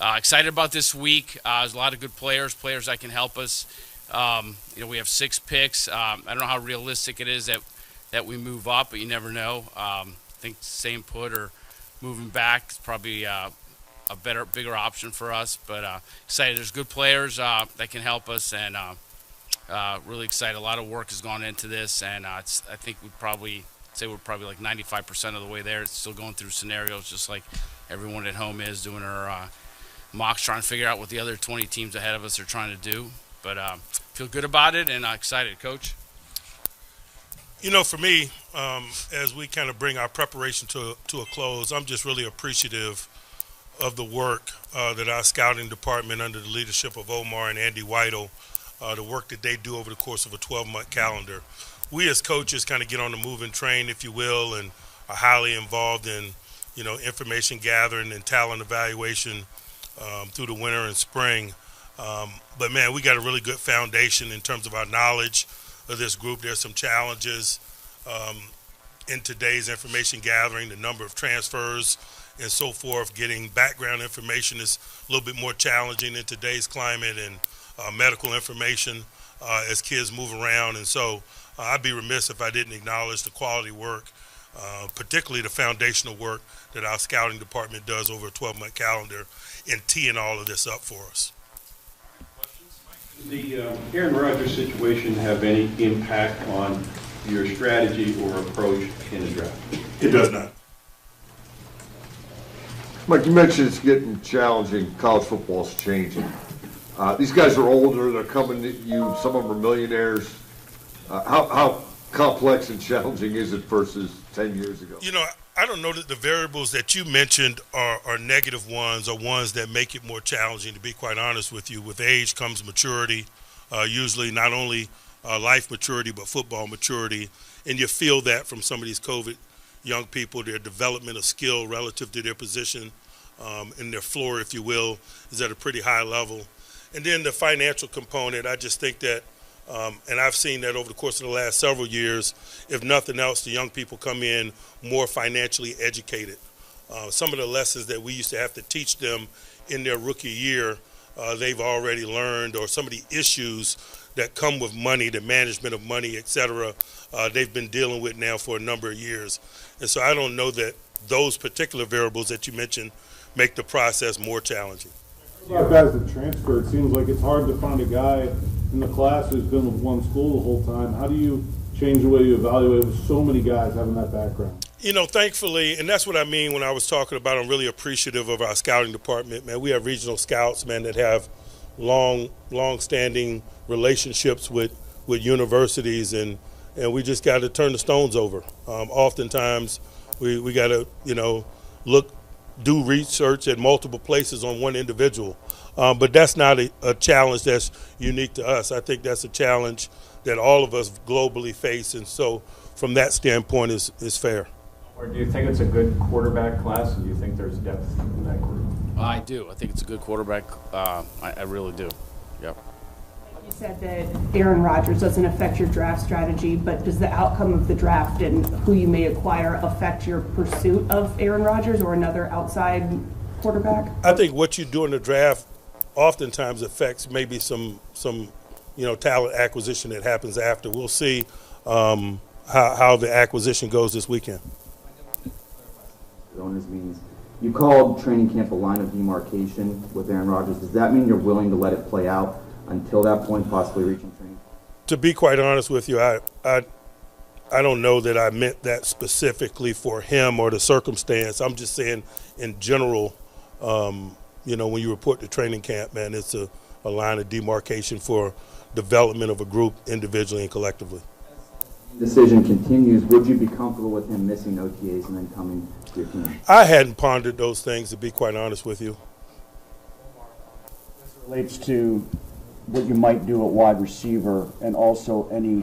Excited about this week. There's a lot of good players that can help us. We have 6 picks. I don't know how realistic it is that we move up, but you never know. I think same put or moving back is probably a bigger option for us. But excited. There's good players that can help us, and really excited. A lot of work has gone into this, and I think we'd probably say we're probably like 95% of the way there. It's still going through scenarios, just like everyone at home is doing our mocks, trying to figure out what the other 20 teams ahead of us are trying to do. But feel good about it and excited, Coach. For me, as we kind of bring our preparation to a close, I'm just really appreciative of the work that our scouting department under the leadership of Omar and Andy Weidel, the work that they do over the course of a 12-month calendar. We as coaches kind of get on the moving train, if you will, and are highly involved in, information gathering and talent evaluation through the winter and spring. But, man, we got a really good foundation in terms of our knowledge of this group. There's some challenges in today's information gathering, the number of transfers and so forth. Getting background information is a little bit more challenging in today's climate, and medical information as kids move around. And so I'd be remiss if I didn't acknowledge the quality work, particularly the foundational work that our scouting department does over a 12-month calendar in teeing all of this up for us. Does the Aaron Rodgers situation have any impact on your strategy or approach in the draft? It does not. Mike, you mentioned it's getting challenging. College football's changing. These guys are older. They're coming to you. Some of them are millionaires. How complex and challenging is it versus 10 years ago? I don't know that the variables that you mentioned are negative ones or ones that make it more challenging, to be quite honest with you. With age comes maturity, usually not only life maturity but football maturity. And you feel that from some of these COVID young people, their development of skill relative to their position and their floor, if you will, is at a pretty high level. And then the financial component, I just think that, and I've seen that over the course of the last several years, if nothing else, the young people come in more financially educated. Some of the lessons that we used to have to teach them in their rookie year, they've already learned, or some of the issues that come with money, the management of money, et cetera, they've been dealing with now for a number of years. And so I don't know that those particular variables that you mentioned make the process more challenging. About guys that transfer, it seems like it's hard to find a guy in the class who's been with one school the whole time. How do you change the way you evaluate with so many guys having that background? Thankfully, and that's what I mean when I was talking about I'm really appreciative of our scouting department, man. We have regional scouts, man, that have long-standing relationships with universities, and we just got to turn the stones over. Oftentimes, we got to, do research at multiple places on one individual. But that's not a challenge that's unique to us. I think that's a challenge that all of us globally face, and so from that standpoint is fair. Or do you think it's a good quarterback class, and do you think there's depth in that group? I do. I think it's a good quarterback. I really do. Yep. You said that Aaron Rodgers doesn't affect your draft strategy, but does the outcome of the draft and who you may acquire affect your pursuit of Aaron Rodgers or another outside quarterback? I think what you do in the draft oftentimes affects maybe some talent acquisition that happens after. We'll see how the acquisition goes this weekend. Owners means you called training camp a line of demarcation with Aaron Rodgers. Does that mean you're willing to let it play out until that point, possibly reaching training? To be quite honest with you, I don't know that I meant that specifically for him or the circumstance. I'm just saying in general, when you report to training camp, man, it's a line of demarcation for development of a group individually and collectively. Decision continues, would you be comfortable with him missing OTAs and then coming to your team? I hadn't pondered those things, to be quite honest with you. As it relates to what you might do at wide receiver and also any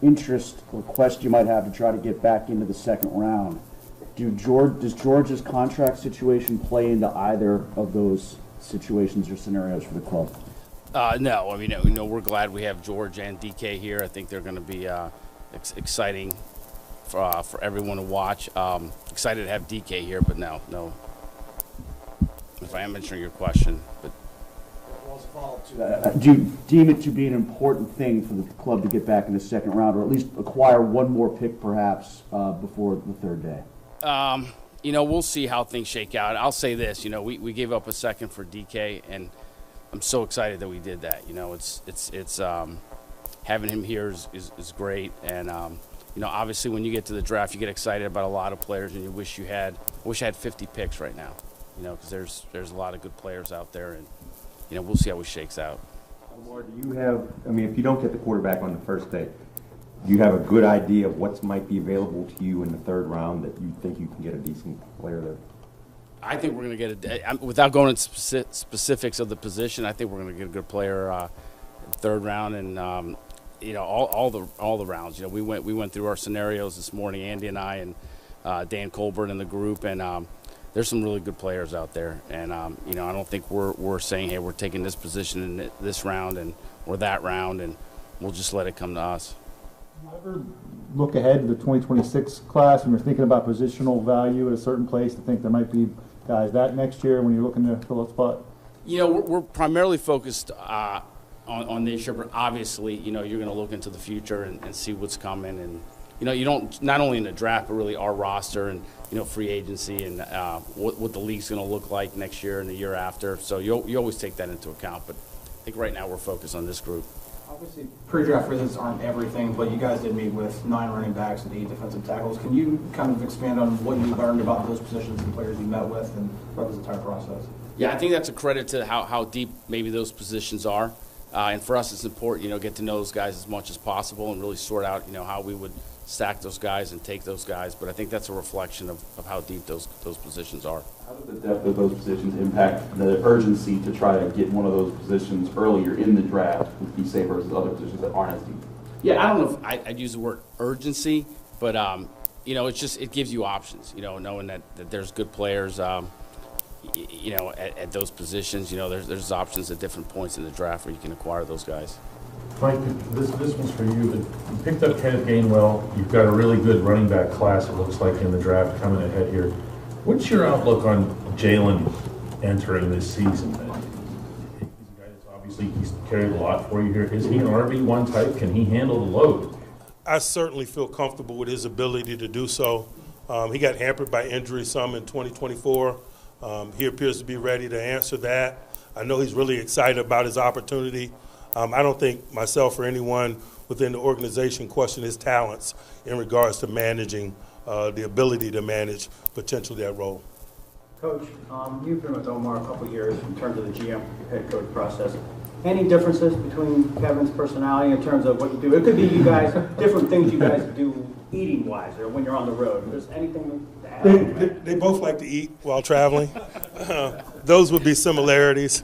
interest or quest you might have to try to get back into the second round, does George's contract situation play into either of those situations or scenarios for the club? No. I mean, we're glad we have George and DK here. I think they're going to be exciting for everyone to watch. Excited to have DK here, but no, if I am answering your question. But Do you deem it to be an important thing for the club to get back in the second round, or at least acquire one more pick perhaps before the third day? We'll see how things shake out. I'll say this, we gave up a second for DK, and I'm so excited that we did that. It's having him here is great, and obviously when you get to the draft, you get excited about a lot of players, and you wish I had 50 picks right now, because there's a lot of good players out there, and we'll see how it shakes out. Omar, do you have, if you don't get the quarterback on the first day, do you have a good idea of what might be available to you in the third round that you think you can get a decent player there? I think we're going to get without going into specifics of the position, I think we're going to get a good player third round, and all the rounds. We went through our scenarios this morning, Andy and I, and Dan Colbert and the group, and there's some really good players out there, and I don't think we're saying, hey, we're taking this position in this round or that round, and we'll just let it come to us. Do you ever look ahead to the 2026 class when you're thinking about positional value at a certain place to think there might be guys that next year when you're looking to fill a spot? We're primarily focused on this year, but obviously, you're going to look into the future and see what's coming, and you don't, not only in the draft, but really our roster and free agency and what the league's going to look like next year and the year after. So you always take that into account, but I think right now we're focused on this group. Obviously, pre-draft visits aren't everything, but you guys did meet with 9 running backs and 8 defensive tackles. Can you kind of expand on what you learned about those positions and players you met with and throughout this entire process? Yeah, I think that's a credit to how deep maybe those positions are. And for us, it's important, get to know those guys as much as possible and really sort out, how we would stack those guys and take those guys. But I think that's a reflection of how deep those positions are. How does the depth of those positions impact the urgency to try to get one of those positions earlier in the draft with be safe versus other positions that aren't as deep? Yeah, I don't know if I'd use the word urgency, but, it's just, it gives you options, knowing that there's good players, at those positions. There's options at different points in the draft where you can acquire those guys. Mike, this one's for you. You picked up Kenneth Gainwell. You've got a really good running back class, it looks like, in the draft coming ahead here. What's your outlook on Jalen entering this season? He's a guy that's obviously he's carried a lot for you here. Is he an RB1 type? Can he handle the load? I certainly feel comfortable with his ability to do so. He got hampered by injury some in 2024. He appears to be ready to answer that. I know he's really excited about his opportunity. I don't think myself or anyone within the organization question his talents in regards to managing, the ability to manage potentially that role. Coach, you've been with Omar a couple of years in terms of the GM head coach process. Any differences between Kevin's personality in terms of what you do? It could be you guys, different things you guys do eating-wise or when you're on the road. If there's anything to add? They both like to eat while traveling. Those would be similarities.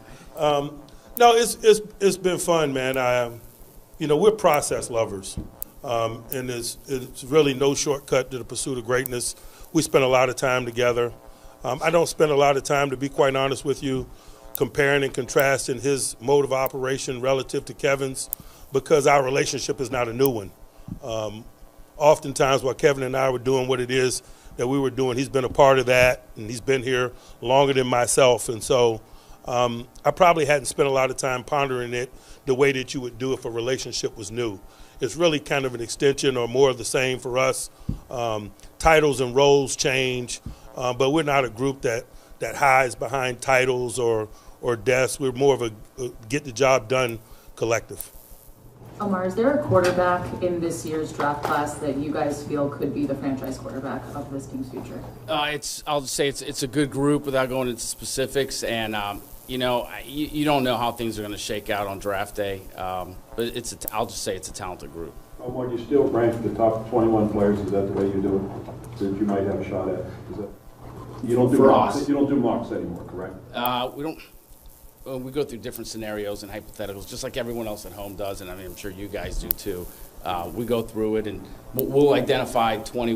No, it's been fun, man. We're process lovers, and it's really no shortcut to the pursuit of greatness. We spend a lot of time together. I don't spend a lot of time, to be quite honest with you, comparing and contrasting his mode of operation relative to Kevin's, because our relationship is not a new one. Oftentimes, while Kevin and I were doing what it is that we were doing, he's been a part of that, and he's been here longer than myself, and so I probably hadn't spent a lot of time pondering it the way that you would do if a relationship was new. It's really kind of an extension or more of the same for us. Titles and roles change, but we're not a group that hides behind titles or desks. We're more of a get the job done collective. Omar, is there a quarterback in this year's draft class that you guys feel could be the franchise quarterback of this team's future? I'll just say it's a good group without going into specifics, and you don't know how things are going to shake out on draft day, but I'll just say it's a talented group. Omar, do you still rank the top 21 players? Is that the way you do it? That you might have a shot at? You don't do mocks. You don't do mocks anymore, correct? We don't. Well, we go through different scenarios and hypotheticals, just like everyone else at home does, and I'm sure you guys do too. We go through it, and we'll identify 20.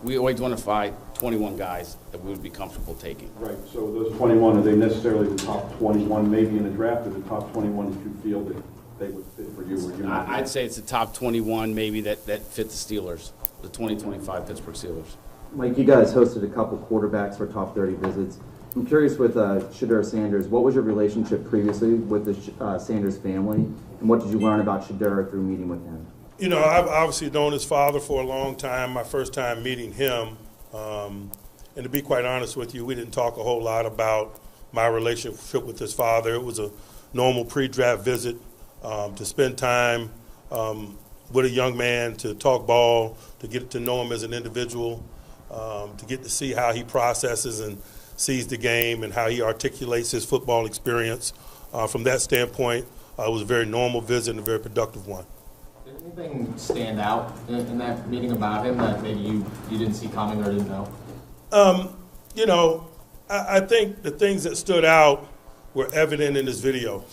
We identify 21 guys that we would be comfortable taking. Right. So those 21, are they necessarily the top 21, maybe in the draft, or the top 21 that you feel that they would fit for you? Or I'd say it's the top 21, maybe that fit the Steelers, the 2025 Pittsburgh Steelers. Mike, you guys hosted a couple quarterbacks for top 30 visits. I'm curious with Shedeur Sanders, what was your relationship previously with the Sanders family, and what did you learn about Shedeur through meeting with him? You know, I've obviously known his father for a long time. My first time meeting him, and to be quite honest with you, we didn't talk a whole lot about my relationship with his father. It was a normal pre-draft visit to spend time with a young man, to talk ball, to get to know him as an individual, to get to see how he processes and sees the game and how he articulates his football experience. From that standpoint, it was a very normal visit and a very productive one. Did anything stand out in that meeting about him that maybe you didn't see coming or didn't know? You know, I think the things that stood out were evident in his video.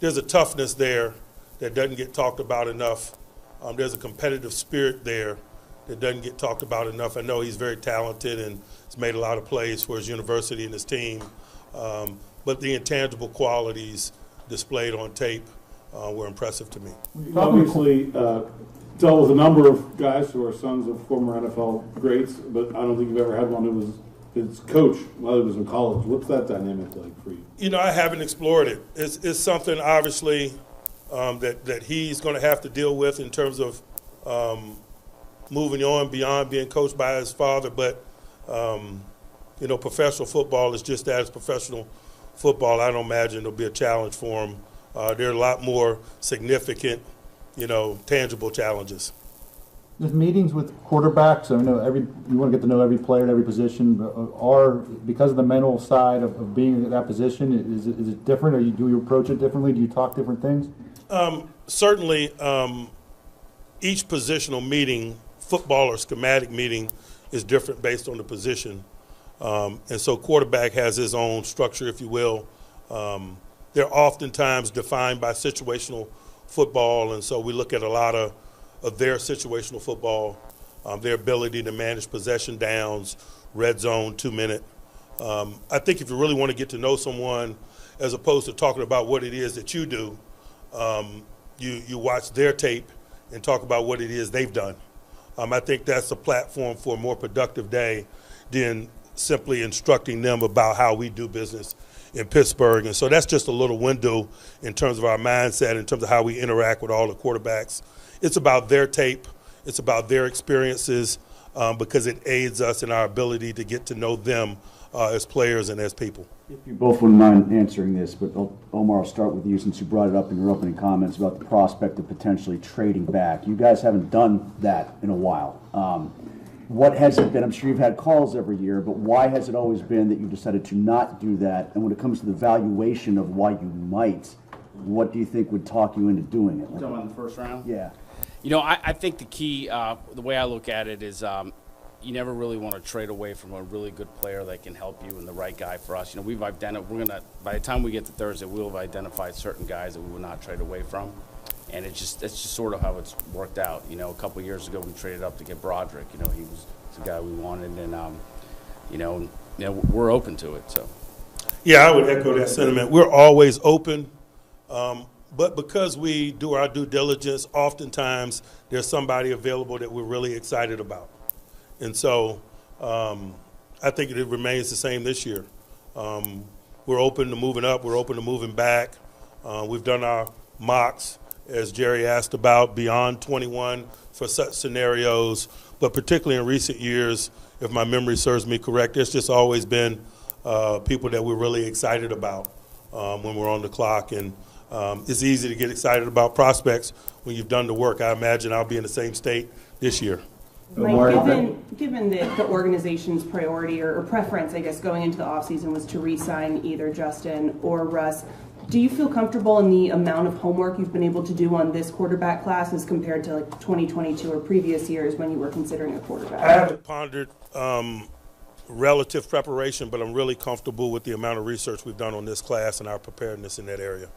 There's a toughness there that doesn't get talked about enough. There's a competitive spirit there that doesn't get talked about enough. I know he's very talented and has made a lot of plays for his university and his team, but the intangible qualities displayed on tape were impressive to me. You obviously dealt with a number of guys who are sons of former NFL greats, but I don't think you've ever had one who was his coach while he was in college. What's that dynamic like for you? You know, I haven't explored it. It's something, obviously, that he's going to have to deal with in terms of moving on beyond being coached by his father. But, you know, professional football is just that, it's professional football. I don't imagine it'll be a challenge for him. There are a lot more significant, you know, tangible challenges. There's meetings with quarterbacks. I know you want to get to know every player at every position. But because of the mental side of being at that position, is it different, or do you approach it differently? Do you talk different things? Certainly, each positional meeting, football or schematic meeting, is different based on the position. And so quarterback has his own structure, if you will. They're oftentimes defined by situational football, and so we look at a lot of their situational football, their ability to manage possession downs, red zone, 2-minute. I think if you really want to get to know someone, as opposed to talking about what it is that you do, you watch their tape and talk about what it is they've done. I think that's a platform for a more productive day than simply instructing them about how we do business in Pittsburgh. And so that's just a little window in terms of our mindset, in terms of how we interact with all the quarterbacks. It's about their tape. It's about their experiences because it aids us in our ability to get to know them as players and as people. If you both wouldn't mind answering this, but Omar, I'll start with you since you brought it up in your opening comments about the prospect of potentially trading back. You guys haven't done that in a while. What has it been? I'm sure you've had calls every year, but why has it always been that you've decided to not do that? And when it comes to the valuation of why you might, what do you think would talk you into doing it? Talking about the first round? Yeah. You know, I think the key, the way I look at it is you never really want to trade away from a really good player that can help you and the right guy for us. You know, by the time we get to Thursday, we'll have identified certain guys that we will not trade away from. And it's just sort of how it's worked out. You know, a couple of years ago, we traded up to get Broderick. You know, he was the guy we wanted, and you know, we're open to it. So, yeah, I would echo that sentiment. We're always open, but because we do our due diligence, oftentimes there's somebody available that we're really excited about, and so I think it remains the same this year. We're open to moving up. We're open to moving back. We've done our mocks, as Jerry asked about, beyond 21 for such scenarios. But particularly in recent years, if my memory serves me correct, there's just always been people that we're really excited about when we're on the clock. And it's easy to get excited about prospects when you've done the work. I imagine I'll be in the same state this year. Mike, given that the organization's priority or preference, I guess, going into the offseason was to re-sign either Justin or Russ, do you feel comfortable in the amount of homework you've been able to do on this quarterback class as compared to like 2022 or previous years when you were considering a quarterback? I haven't pondered relative preparation, but I'm really comfortable with the amount of research we've done on this class and our preparedness in that area.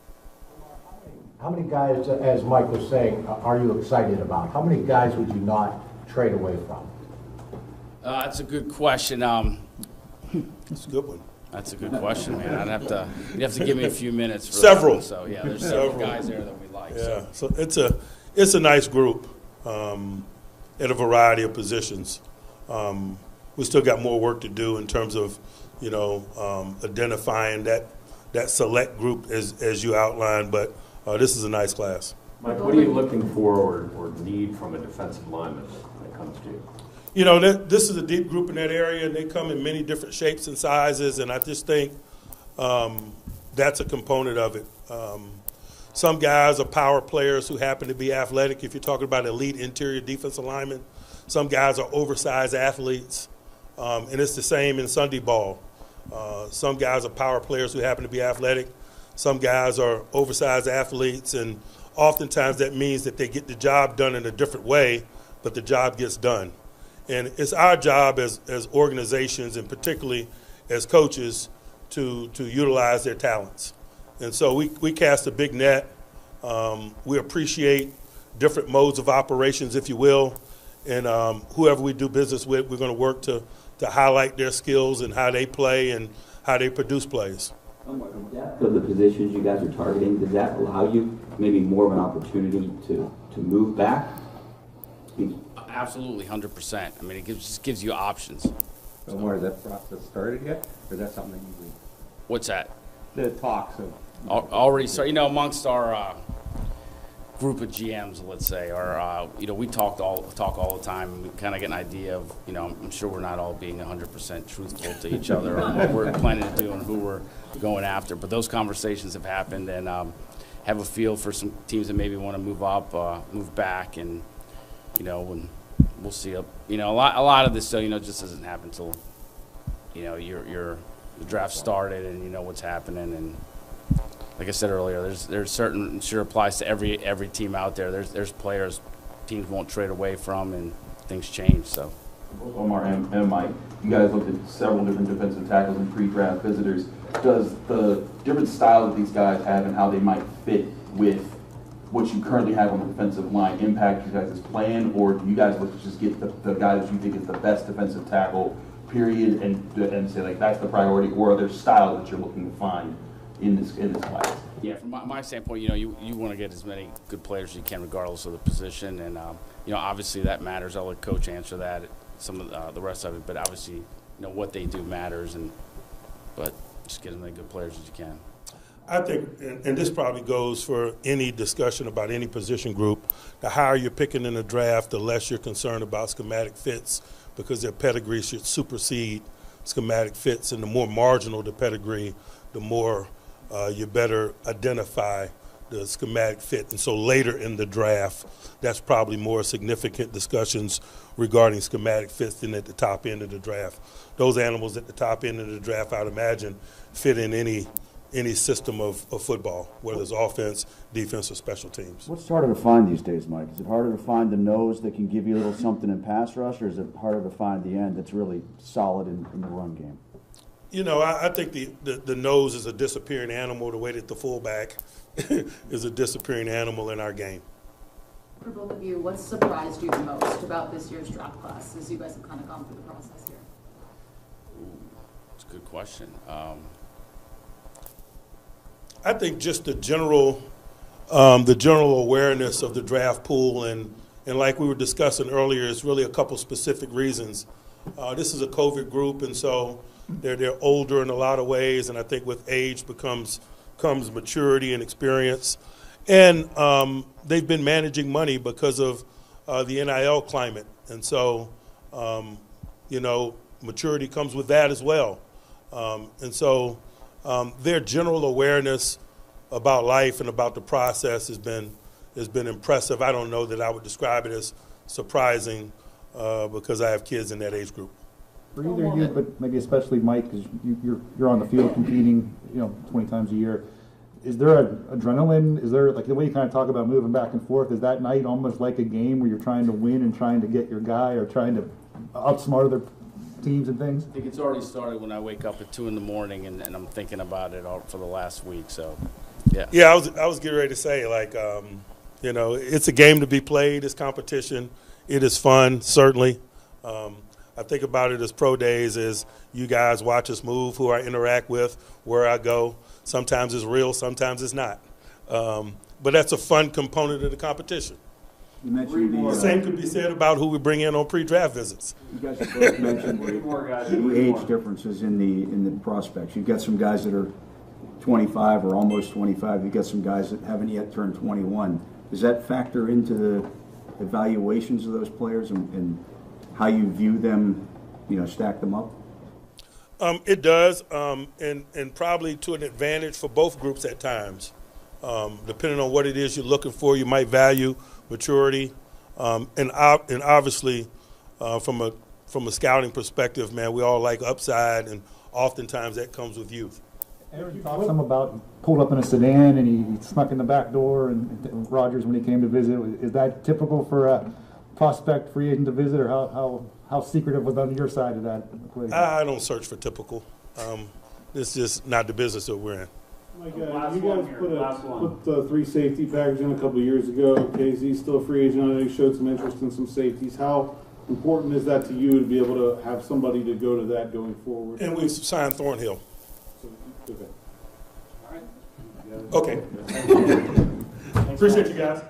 How many guys, as Mike was saying, are you excited about? How many guys would you not trade away from? That's a good question. That's a good one. That's a good question, man. You'd have to give me a few minutes. For Several. That. So yeah, there's several guys there that we like. Yeah, so it's a nice group at a variety of positions. We still got more work to do in terms of identifying that select group as you outlined. But this is a nice class. Mike, what are you looking for or need from a defensive lineman when it comes to you? This is a deep group in that area, and they come in many different shapes and sizes, and I just think that's a component of it. Some guys are power players who happen to be athletic. If you're talking about elite interior defensive linemen, some guys are oversized athletes, and it's the same in Sunday ball. Some guys are power players who happen to be athletic. Some guys are oversized athletes, and oftentimes that means that they get the job done in a different way, but the job gets done. And it's our job as organizations, and particularly as coaches, to utilize their talents. And so we cast a big net. We appreciate different modes of operations, if you will. And whoever we do business with, we're going to work to highlight their skills and how they play and how they produce plays. The depth of the positions you guys are targeting, does that allow you maybe more of an opportunity to move back? Absolutely, 100%. I mean, it just gives you options. Omar, has that process started yet, or is that something that you? What's that? The talks of already started. Amongst our group of GMs, let's say, or we talk all the time. And we kind of get an idea of, I'm sure we're not all being 100% truthful to each other on what we're planning to do and who we're going after. But those conversations have happened, and have a feel for some teams that maybe want to move up, move back, and when we'll see. A lot of this, just doesn't happen until the draft started and you know what's happening. And like I said earlier, there's certain, sure applies to every team out there. There's players teams won't trade away from, and things change. So, Omar and Mike, you guys looked at several different defensive tackles and pre-draft visitors. Does the different styles that these guys have and how they might fit with what you currently have on the defensive line impact you guys' plan, or do you guys look to just get the guy that you think is the best defensive tackle, period, and say like that's the priority, or are there styles that you're looking to find in this class? Yeah, from my standpoint, you want to get as many good players as you can, regardless of the position, and obviously that matters. I'll let Coach answer that. Some of the rest of it, but obviously, what they do matters, but just get as many good players as you can. I think, and this probably goes for any discussion about any position group, the higher you're picking in the draft, the less you're concerned about schematic fits, because their pedigree should supersede schematic fits, and the more marginal the pedigree, the more you better identify the schematic fit. And so later in the draft, that's probably more significant discussions regarding schematic fits than at the top end of the draft. Those animals at the top end of the draft, I'd imagine, fit in any system of football, whether it's offense, defense, or special teams. What's harder to find these days, Mike? Is it harder to find the nose that can give you a little something in pass rush, or is it harder to find the end that's really solid in the run game? I think the nose is a disappearing animal the way that the fullback is a disappearing animal in our game. For both of you, what surprised you the most about this year's draft class as you guys have kind of gone through the process here? That's a good question. I think just the general awareness of the draft pool, and like we were discussing earlier, it's really a couple specific reasons. This is a COVID group, and so they're older in a lot of ways, and I think with age comes maturity and experience. And they've been managing money because of the NIL climate, and so maturity comes with that as well. And so their general awareness about life and about the process has been impressive. I don't know that I would describe it as surprising because I have kids in that age group. For either of you, but maybe especially Mike, because you're on the field competing, 20 times a year. Is there an adrenaline? Is there, like, the way you kind of talk about moving back and forth, is that night almost like a game where you're trying to win and trying to get your guy or trying to outsmart other teams and things? I think it's already started when I wake up at 2 in the morning and I'm thinking about it for the last week. So, yeah. Yeah, I was getting ready to say, it's a game to be played. It's competition. It is fun, certainly. I think about it as pro days, as you guys watch us move, who I interact with, where I go. Sometimes it's real, sometimes it's not. But that's a fun component of the competition. You mentioned The same could be said about who we bring in on pre-draft visits. You guys have both mentioned the age differences in the prospects. You've got some guys that are 25 or almost 25. You've got some guys that haven't yet turned 21. Does that factor into the evaluations of those players and how you view them, stack them up? It does, and probably to an advantage for both groups at times. Depending on what it is you're looking for, you might value maturity, and obviously, from a scouting perspective, man, we all like upside, and oftentimes that comes with youth. Aaron talked some about pulled up in a sedan and he snuck in the back door and Rogers when he came to visit. Is that typical for a prospect free agent to visit, or how secretive was on your side of that equation? I don't search for typical. It's just not the business that we're in. Mike, you guys put the 3 safety package in a couple of years ago. KZ's still a free agent. I know you showed some interest in some safeties. How important is that to you to be able to have somebody to go to that going forward? And we've signed Thornhill. Okay. Okay. Appreciate you guys.